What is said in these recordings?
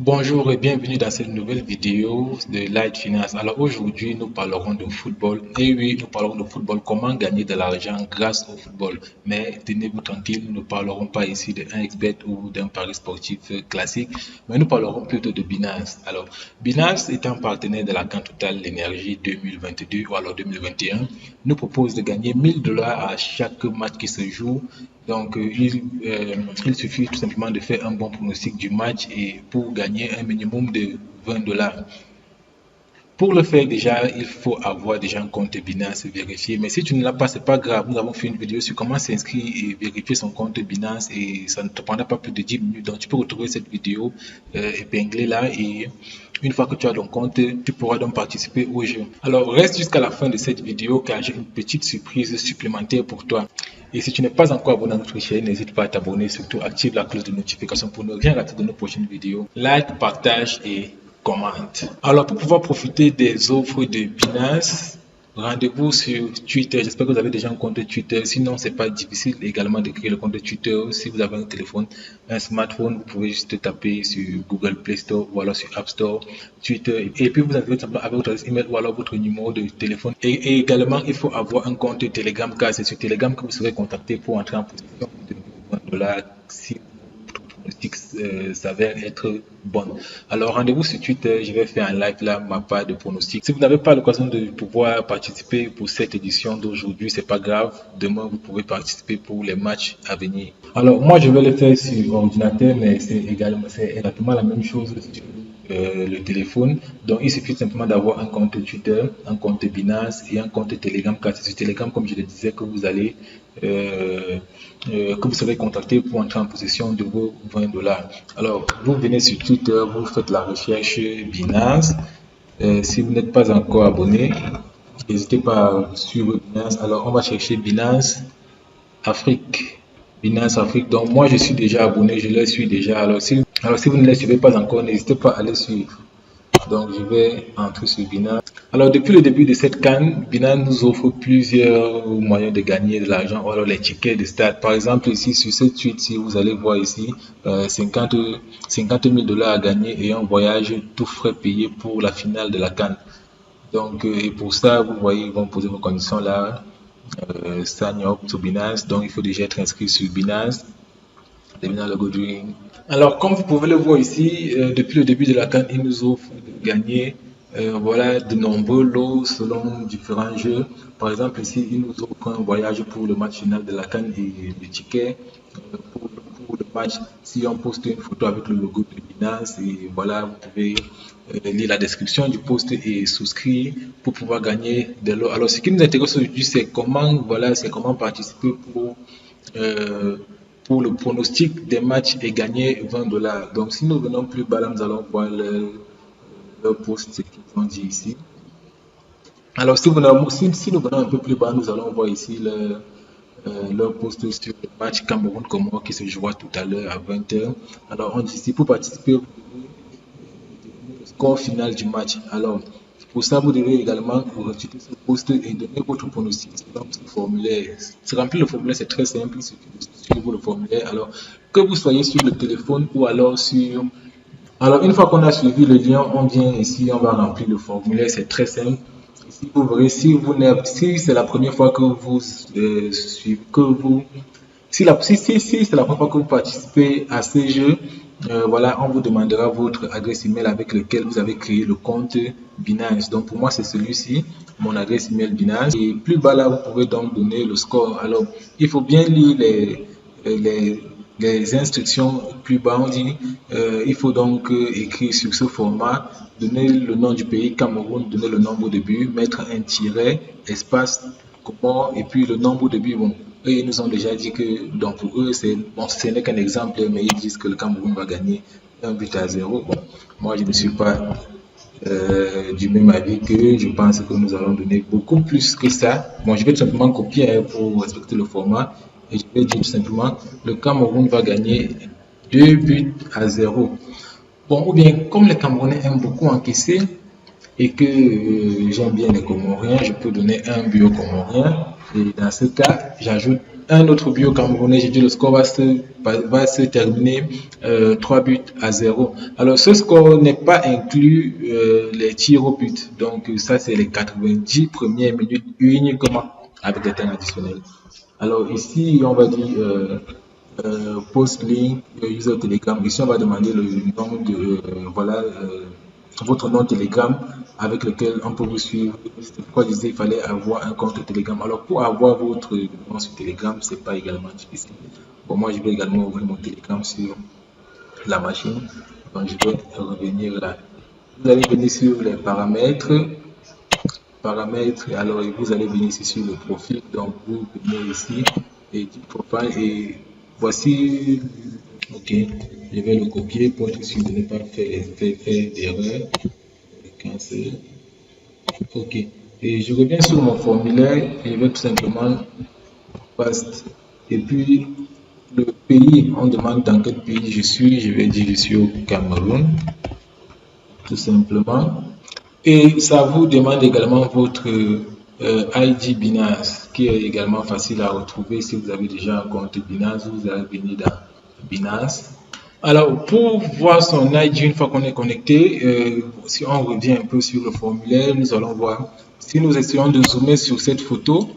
Bonjour et bienvenue dans cette nouvelle vidéo de Light Finance. Alors aujourd'hui, nous parlerons de football. Et oui, nous parlerons de football, comment gagner de l'argent grâce au football. Mais tenez-vous tranquille, nous ne parlerons pas ici de 1xBet ou d'un pari sportif classique, mais nous parlerons plutôt de Binance. Alors, Binance étant partenaire de la CAN Total Énergie 2022 ou alors 2021, nous propose de gagner 1000 $ à chaque match qui se joue. Donc, il suffit tout simplement de faire un bon pronostic du match et pour gagner un minimum de 20 $. Pour le faire, déjà, il faut avoir déjà un compte Binance vérifié. Mais si tu ne l'as pas, c'est pas grave. Nous avons fait une vidéo sur comment s'inscrire et vérifier son compte Binance et ça ne te prendra pas plus de 10 minutes. Donc, tu peux retrouver cette vidéo épinglée là et une fois que tu as ton compte, tu pourras donc participer au jeu. Alors, reste jusqu'à la fin de cette vidéo car j'ai une petite surprise supplémentaire pour toi. Et si tu n'es pas encore abonné à notre chaîne, n'hésite pas à t'abonner. Surtout, active la cloche de notification pour ne rien rater de nos prochaines vidéos. Like, partage et commente. Alors, pour pouvoir profiter des offres de Binance, rendez-vous sur Twitter. J'espère que vous avez déjà un compte Twitter. Sinon, c'est pas difficile également de créer le compte Twitter. Si vous avez un téléphone, un smartphone, vous pouvez juste taper sur Google Play Store ou alors sur App Store, Twitter. Et puis, vous avez avec votre adresse email ou alors votre numéro de téléphone. Et également, il faut avoir un compte Telegram car c'est sur Telegram que vous serez contacté pour entrer en position de 20 $ si s'avère être bonne. Alors rendez-vous sur Twitter, je vais faire un live là, ma part de pronostic. Si vous n'avez pas l'occasion de pouvoir participer pour cette édition d'aujourd'hui, c'est pas grave. Demain, vous pouvez participer pour les matchs à venir. Alors moi, je vais le faire sur ordinateur, mais c'est exactement la même chose sur le téléphone. Donc, il suffit simplement d'avoir un compte Twitter, un compte Binance et un compte Telegram. Car c'est sur Telegram, comme je le disais, que vous allez que vous serez contacté pour entrer en possession de vos 20 $. Alors, vous venez sur Twitter, vous faites la recherche Binance. Si vous n'êtes pas encore abonné, n'hésitez pas à suivre Binance. Alors, on va chercher Binance Afrique. Binance Afrique. Donc, moi, je suis déjà abonné, je le suis déjà. Alors si vous ne les suivez pas encore, n'hésitez pas à les suivre. Donc, je vais entrer sur Binance. Alors, depuis le début de cette canne, Binance nous offre plusieurs moyens de gagner de l'argent, ou alors les tickets de stade. Par exemple, ici, sur cette suite, si vous allez voir ici, 50 000 $ à gagner et un voyage tout frais payé pour la finale de la canne. Donc, et pour ça, vous voyez, ils vont poser vos conditions là. Sign up to Binance. Donc, il faut déjà être inscrit sur Binance. Alors, comme vous pouvez le voir ici, depuis le début de la CAN, il nous offre de gagner voilà, de nombreux lots selon différents jeux. Par exemple, ici, il nous offre un voyage pour le match final de la CAN et le ticket pour le match. Si on poste une photo avec le logo de Binance, et voilà, vous pouvez lire la description du post et souscrire pour pouvoir gagner des lots. Alors, ce qui nous intéresse aujourd'hui, c'est comment participer pour le pronostic des matchs et gagner 20 $. Donc, si nous venons plus bas, là, nous allons voir le post qu'ils ont dit ici. Alors, si nous venons un peu plus bas, nous allons voir ici leur post sur le match Cameroun-Comore qui se jouera tout à l'heure à 20 h. Alors, on dit ici pour participer au score final du match. Alors, pour ça, vous devez également retweeter ce post et donner votre pronostic selon ce formulaire. Si remplir le formulaire, c'est très simple. Il suffit de suivre le formulaire. Alors, que vous soyez sur le téléphone ou alors sur... Alors, une fois qu'on a suivi le lien, on vient ici, on va remplir le formulaire. C'est très simple. Ici, vous verrez, si c'est la première fois que vous suivez, si c'est la première fois que vous participez à ces jeux, voilà, on vous demandera votre adresse email avec lequel vous avez créé le compte Binance. Donc pour moi, c'est celui-ci, mon adresse email Binance. Et plus bas là, vous pouvez donc donner le score. Alors, il faut bien lire les instructions plus bas. On dit, il faut donc écrire sur ce format, donner le nom du pays, Cameroun, donner le nombre de buts, mettre un tiret, espace, comment, et puis le nombre de buts. Bon, eux, ils nous ont déjà dit que, donc pour eux, ce n'est qu'un exemple, mais ils disent que le Cameroun va gagner 1 but à 0. Bon, moi, je ne suis pas du même avis que je pense que nous allons donner beaucoup plus que ça. Bon, je vais tout simplement copier pour respecter le format et je vais dire tout simplement le Cameroun va gagner 2 buts à 0. Bon, ou bien, comme les Camerounais aiment beaucoup encaisser et que j'aime bien les Comoriens, je peux donner un but aux Comoriens. Et dans ce cas, j'ajoute un autre but au Camerounais. J'ai dit le score va se terminer 3 buts à 0. Alors ce score n'est pas inclus les tirs au but. Donc ça c'est les 90 premières minutes uniquement avec des temps additionnels. Alors ici on va dire post link user Telegram. Ici on va demander le nom de votre nom Telegram avec lequel on peut vous suivre. C'est pourquoi je disais qu'il fallait avoir un compte Telegram. Alors pour avoir votre nom sur Telegram, c'est pas également difficile. Bon, moi je vais également ouvrir mon Telegram sur la machine. Donc je vais revenir là. Vous allez venir sur les paramètres. Alors vous allez venir ici sur le profil. Donc vous venez ici et du profil et voici. Ok, je vais le copier pour être sûr de ne pas faire d'erreur. Cancel. Ok, et je reviens sur mon formulaire et je vais tout simplement paste. Et puis le pays, on demande dans quel pays je suis. Je vais dire je suis au Cameroun, tout simplement. Et ça vous demande également votre ID Binance, qui est également facile à retrouver. Si vous avez déjà un compte Binance, vous allez venir dans Binance. Alors, pour voir son ID une fois qu'on est connecté, si on revient un peu sur le formulaire, nous allons voir. Si nous essayons de zoomer sur cette photo,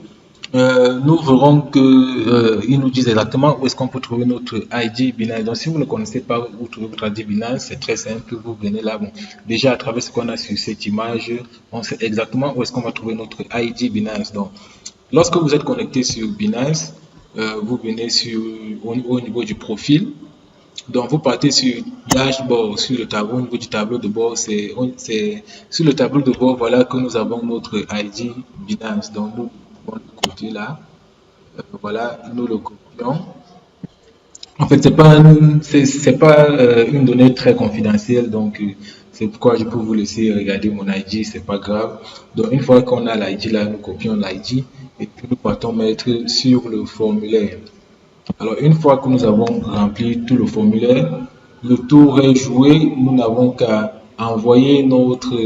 nous verrons qu'ils nous disent exactement où est-ce qu'on peut trouver notre ID Binance. Donc, si vous ne connaissez pas où trouver votre ID Binance, c'est très simple. Vous venez là. Bon, déjà, à travers ce qu'on a sur cette image, on sait exactement où est-ce qu'on va trouver notre ID Binance. Donc, lorsque vous êtes connecté sur Binance, vous venez au niveau du profil. Donc, vous partez sur Dashboard, sur le tableau, au niveau du tableau de bord, c'est sur le tableau de bord, voilà que nous avons notre ID Binance. Donc, nous pouvons le copier là. Voilà, nous le copions. En fait, c'est pas une donnée très confidentielle, donc c'est pourquoi je peux vous laisser regarder mon ID, c'est pas grave. Donc, une fois qu'on a l'ID là, nous copions l'ID et puis nous partons mettre sur le formulaire. Alors, une fois que nous avons rempli tout le formulaire, le tour est joué. Nous n'avons qu'à envoyer notre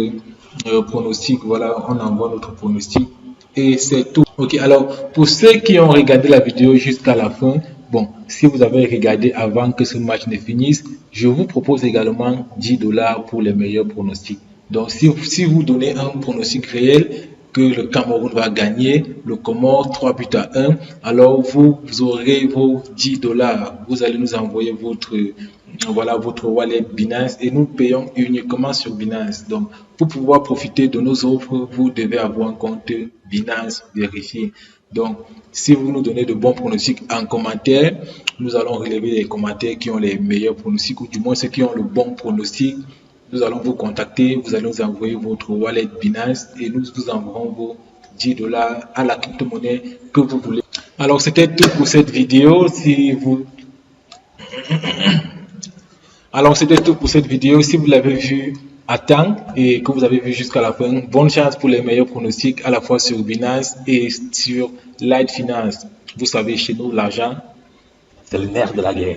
pronostic. Voilà, on envoie notre pronostic et c'est tout. Ok, alors pour ceux qui ont regardé la vidéo jusqu'à la fin, bon, si vous avez regardé avant que ce match ne finisse, je vous propose également 10 $ pour les meilleurs pronostics. Donc, si vous donnez un pronostic réel, que le Cameroun va gagner le Comore 3 buts à 1, alors vous aurez vos 10 $. Vous allez nous envoyer votre wallet Binance et nous payons uniquement sur Binance. Donc, pour pouvoir profiter de nos offres, vous devez avoir un compte Binance vérifié. Donc, si vous nous donnez de bons pronostics en commentaire, nous allons relever les commentaires qui ont les meilleurs pronostics ou du moins ceux qui ont le bon pronostic. Nous allons vous contacter, vous allez nous envoyer votre wallet Binance et nous vous enverrons vos 10 $ à la crypto-monnaie que vous voulez. Alors, c'était tout pour cette vidéo. C'était tout pour cette vidéo. Si vous l'avez vu à temps et que vous avez vu jusqu'à la fin, bonne chance pour les meilleurs pronostics à la fois sur Binance et sur Light Finance. Vous savez, chez nous, l'argent, c'est le nerf de la guerre.